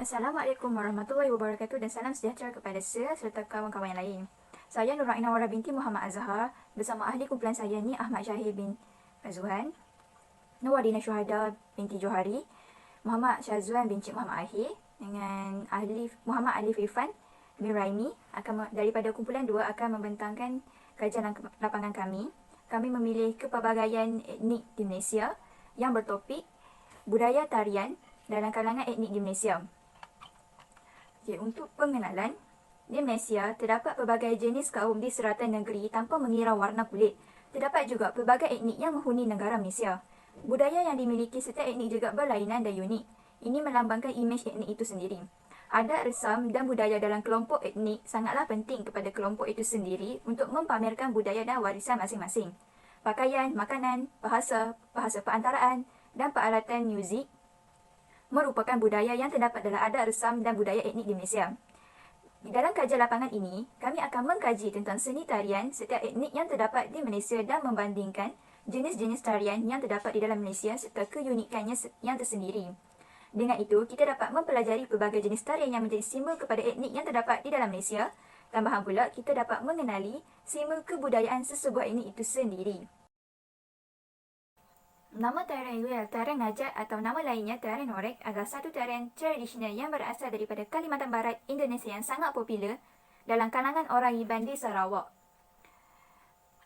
Assalamualaikum warahmatullahi wabarakatuh dan salam sejahtera kepada saya serta kawan-kawan yang lain. Saya Nur Aina Wara binti Muhammad Azhar bersama ahli kumpulan saya ni Ahmad Syahir bin Azwan, Nuwadina Syuhada binti Johari, Muhammad Syazwan bin Cik Muhammad Ahir dengan ahli Muhammad Alif Irfan bin Raimi daripada kumpulan 2 akan membentangkan kajian lapangan kami. Kami memilih kepelbagaian etnik di Malaysia yang bertopik budaya tarian dalam kalangan etnik di Malaysia. Untuk pengenalan, di Malaysia terdapat pelbagai jenis kaum di serata negeri tanpa mengira warna kulit. Terdapat juga pelbagai etnik yang menghuni negara Malaysia. Budaya yang dimiliki setiap etnik juga berlainan dan unik. Ini melambangkan imej etnik itu sendiri. Adat resam dan budaya dalam kelompok etnik sangatlah penting kepada kelompok itu sendiri untuk mempamerkan budaya dan warisan masing-masing. Pakaian, makanan, bahasa perantaraan dan peralatan muzik merupakan budaya yang terdapat dalam adat resam dan budaya etnik di Malaysia. Di dalam kajian lapangan ini, kami akan mengkaji tentang seni tarian setiap etnik yang terdapat di Malaysia dan membandingkan jenis-jenis tarian yang terdapat di dalam Malaysia serta keunikannya yang tersendiri. Dengan itu, kita dapat mempelajari pelbagai jenis tarian yang menjadi simbol kepada etnik yang terdapat di dalam Malaysia. Tambahan pula, kita dapat mengenali simbol kebudayaan sesebuah etnik itu sendiri. Nama tarian Yuel, tarian Najat atau nama lainnya tarian Horek adalah satu tarian tradisional yang berasal daripada Kalimantan Barat, Indonesia yang sangat popular dalam kalangan orang Iban di Sarawak.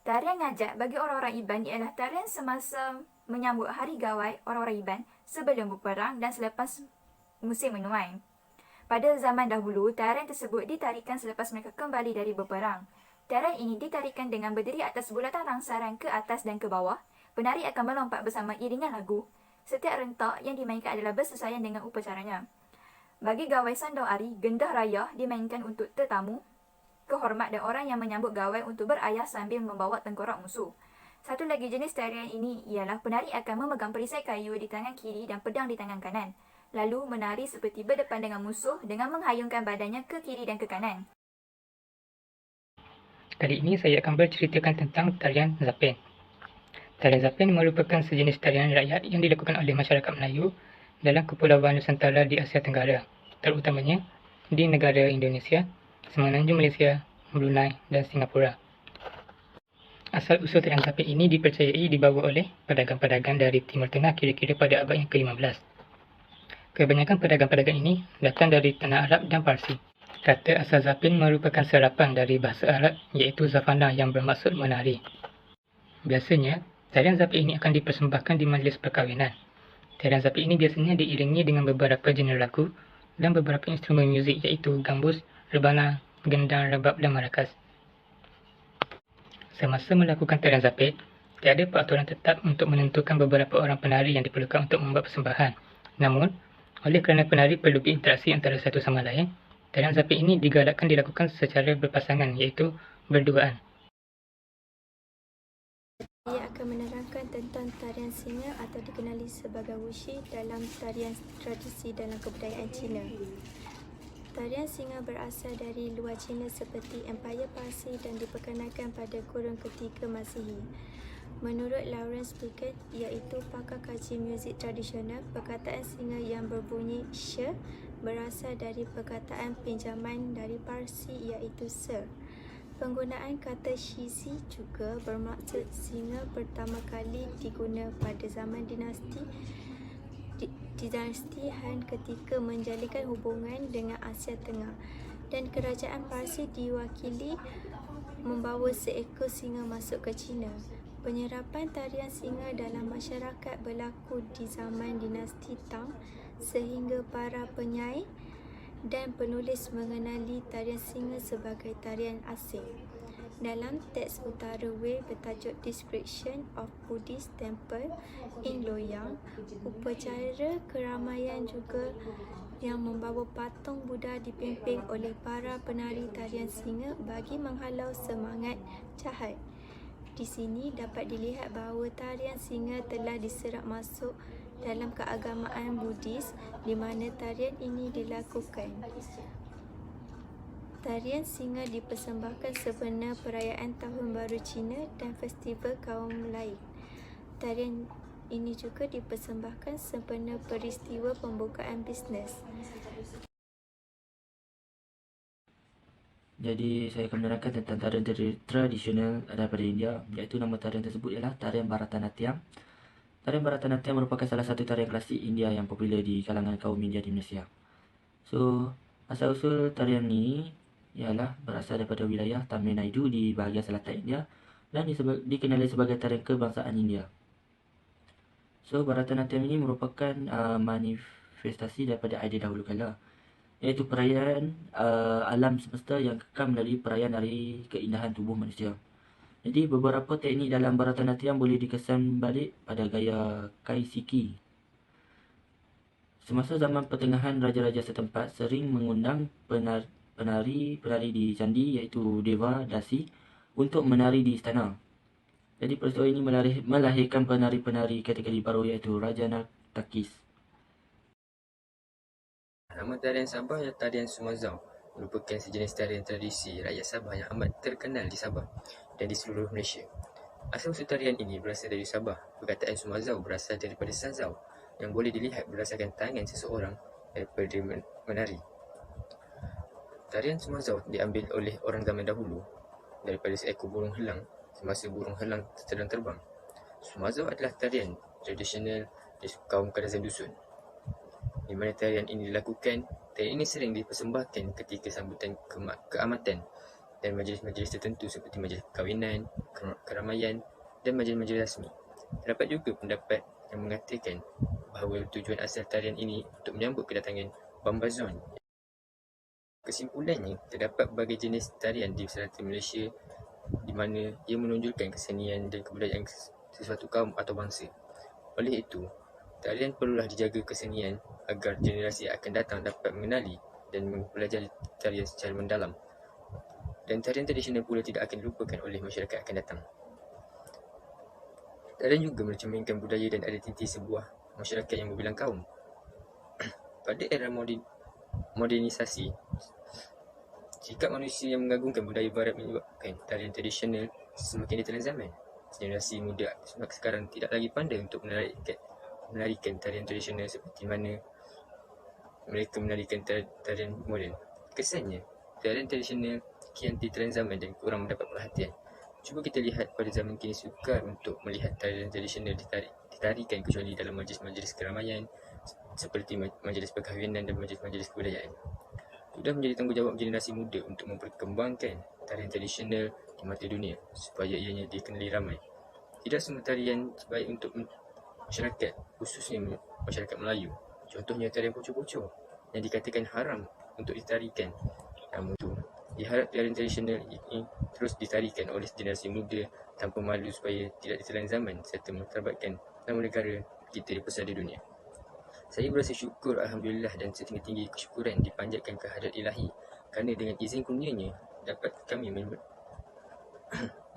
Tarian Najat bagi orang-orang Iban ialah tarian semasa menyambut Hari Gawai orang-orang Iban sebelum berperang dan selepas musim menuai. Pada zaman dahulu, tarian tersebut ditarikan selepas mereka kembali dari berperang. Tarian ini ditarikan dengan berdiri atas bulatan rangsaran ke atas dan ke bawah. Penari akan melompat bersama iringan lagu. Setiap rentak yang dimainkan adalah bersesuaian dengan upacaranya. Bagi gawai sandau ari, gendah raya dimainkan untuk tetamu, kehormat dan orang yang menyambut gawai untuk berayah sambil membawa tengkorak musuh. Satu lagi jenis tarian ini ialah penari akan memegang perisai kayu di tangan kiri dan pedang di tangan kanan. Lalu menari seperti berdepan dengan musuh dengan menghayungkan badannya ke kiri dan ke kanan. Kali ini saya akan berceritakan tentang tarian Zapin. Tarian Zapin merupakan sejenis tarian rakyat yang dilakukan oleh masyarakat Melayu dalam Kepulauan Nusantara di Asia Tenggara, terutamanya di negara Indonesia, Semenanjung Malaysia, Brunei dan Singapura. Asal-usul tarian Zapin ini dipercayai dibawa oleh pedagang-pedagang dari Timur Tengah kira-kira pada abad yang ke-15. Kebanyakan pedagang-pedagang ini datang dari tanah Arab dan Parsi. Kata asal Zapin merupakan serapan dari bahasa Arab iaitu Zafana yang bermaksud menari. Biasanya, tarian Zapin ini akan dipersembahkan di majlis perkahwinan. Tarian Zapin ini biasanya diiringi dengan beberapa jenis lagu dan beberapa instrumen muzik iaitu gambus, rebana, gendang, rebab dan marakas. Semasa melakukan tarian Zapin, tiada peraturan tetap untuk menentukan beberapa orang penari yang diperlukan untuk membuat persembahan. Namun, oleh kerana penari perlu berinteraksi antara satu sama lain, tarian Zapin ini digalakkan dilakukan secara berpasangan iaitu berduaan. Ia akan menerangkan tentang tarian singa atau dikenali sebagai wuxi dalam tarian tradisi dalam kebudayaan Cina. Tarian singa berasal dari luar Cina seperti Empayar Parsi dan diperkenalkan pada kurun ketiga Masihi. Menurut Lawrence Pickett, iaitu pakar kaji muzik tradisional, perkataan singa yang berbunyi sh berasal dari perkataan pinjaman dari Parsi iaitu sir. Penggunaan kata shizi juga bermaksud singa pertama kali diguna pada zaman dinasti Han ketika menjalinkan hubungan dengan Asia Tengah, dan kerajaan Parsi diwakili membawa seekor singa masuk ke China. Penyerapan tarian singa dalam masyarakat berlaku di zaman dinasti Tang sehingga para penyair dan penulis mengenali tarian singa sebagai tarian asing. Dalam teks utara Wei bertajuk Description of Buddhist Temple in Loyang, upacara keramaian juga yang membawa patung Buddha dipimpin oleh para penari tarian singa bagi menghalau semangat jahat. Di sini dapat dilihat bahawa tarian singa telah diserap masuk dalam keagamaan Buddhis di mana tarian ini dilakukan. Tarian singa dipersembahkan sempena perayaan Tahun Baru Cina dan festival kaum lain. Tarian ini juga dipersembahkan sempena peristiwa pembukaan bisnes. Jadi saya akan menerangkan tentang tarian tradisional daripada India, iaitu nama tarian tersebut ialah tarian Bharatanatyam. Tarian Bharatanatyam merupakan salah satu tarian klasik India yang popular di kalangan kaum India di Malaysia. So, asal-usul tarian ini ialah berasal daripada wilayah Tamil Nadu di bahagian selatan India dan dikenali sebagai tarian kebangsaan India. So, Bharatanatyam ini merupakan manifestasi daripada idea dahulu kala, iaitu perayaan alam semesta yang kekal melalui perayaan hari keindahan tubuh manusia. Jadi beberapa teknik dalam Bharatanatyam boleh dikesan balik pada gaya Kaisiki. Semasa zaman pertengahan, raja-raja setempat sering mengundang penari di candi, iaitu Deva Dasi, untuk menari di istana. Jadi peristiwa ini melahirkan penari-penari kategori baru, iaitu Raja Nartakis. Nama tarian Sabah ialah tarian Sumazau, merupakan sejenis tarian tradisi rakyat Sabah yang amat terkenal di Sabah dan di seluruh Malaysia. Asal-usul tarian ini berasal dari Sabah. Perkataan Sumazau berasal daripada Sazau, yang boleh dilihat berdasarkan tangan seseorang daripada menari. Tarian Sumazau diambil oleh orang zaman dahulu daripada seekor burung helang semasa burung helang sedang terbang. Sumazau adalah tarian tradisional di kaum Kadazan Dusun. Di mana tarian ini dilakukan, tarian ini sering dipersembahkan ketika sambutan keamatan dan majlis-majlis tertentu seperti majlis perkahwinan, keramaian dan majlis-majlis rasmi. Terdapat juga pendapat yang mengatakan bahawa tujuan asal tarian ini untuk menyambut kedatangan Bambazon. Kesimpulannya, terdapat berbagai jenis tarian di selatan Malaysia di mana ia menonjolkan kesenian dan kebudayaan sesuatu kaum atau bangsa. Oleh itu, tarian perlulah dijaga kesenian agar generasi akan datang dapat mengenali dan mempelajari tarian secara mendalam. Dan tarian tradisional pula tidak akan dilupakan oleh masyarakat akan datang. Tarian juga mencerminkan budaya dan identiti sebuah masyarakat yang berbilang kaum. Pada era modernisasi, sikap manusia yang mengagungkan budaya barat menyebabkan tarian tradisional semakin ditelan zaman. Generasi muda sekarang tidak lagi pandai untuk menarikan tarian tradisional seperti mana mereka menarikan tarian moden. Kesannya, tarian tradisional kian ditelan zaman dan kurang mendapat perhatian. Cuba kita lihat pada zaman kini sukar untuk melihat tarian tradisional ditarikan kecuali dalam majlis-majlis keramaian seperti majlis perkahwinan dan majlis-majlis kebudayaan. Sudah menjadi tanggungjawab generasi muda untuk memperkembangkan tarian tradisional di mata dunia supaya ianya dikenali ramai. Tidak semua tarian baik untuk masyarakat, khususnya masyarakat Melayu. Contohnya tarian pocong-pocong yang dikatakan haram untuk ditarikan. Namun itu, diharap tarian tradisional ini terus ditarikan oleh generasi muda tanpa malu supaya tidak ditelan zaman serta menterbatkan nama negara kita di pesada dunia. Saya berasa syukur Alhamdulillah dan setinggi-tinggi kesyukuran dipanjatkan ke hadrat ilahi kerana dengan izin kurnianya dapat kami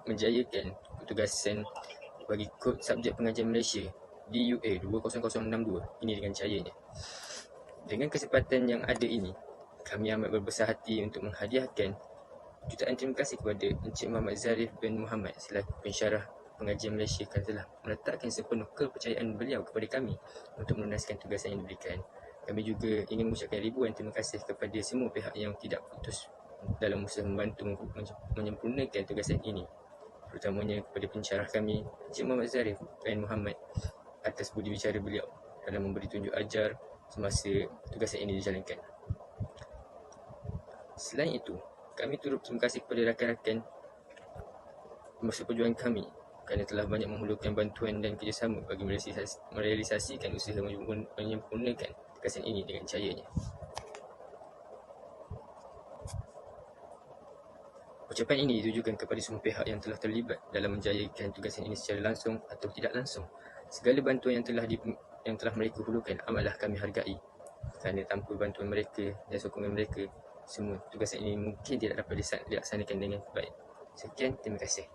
menjayakan tugasan bagi kod subjek pengajian Malaysia DUA 20062 ini dengan jayanya. Dengan kesempatan yang ada ini, kami amat berbesar hati untuk menghadiahkan jutaan terima kasih kepada Encik Muhammad Zarif bin Muhammad selaku pensyarah pengajian Malaysia kerana telah meletakkan sepenuh kepercayaan beliau kepada kami untuk melunaskan tugasan yang diberikan. Kami juga ingin mengucapkan ribuan terima kasih kepada semua pihak yang tidak putus dalam usaha membantu menyempurnakan tugasan ini, terutamanya kepada pensyarah kami Encik Muhammad Zarif bin Muhammad atas budi bicara beliau dalam memberi tunjuk ajar semasa tugasan ini dijalankan. Selain itu, kami turut terima kasih kepada rakan-rakan masa perjuangan kami kerana telah banyak memerlukan bantuan dan kerjasama bagi merealisasikan usaha menyempurnakan tugasan ini dengan jayanya. Ucapan ini ditujukan kepada semua pihak yang telah terlibat dalam menjayakan tugasan ini secara langsung atau tidak langsung. Segala bantuan yang telah mereka hulukan amatlah kami hargai kerana tanpa bantuan mereka dan sokongan mereka, semua tugasan ini mungkin tidak dapat dilaksanakan dengan baik. Sekian, terima kasih.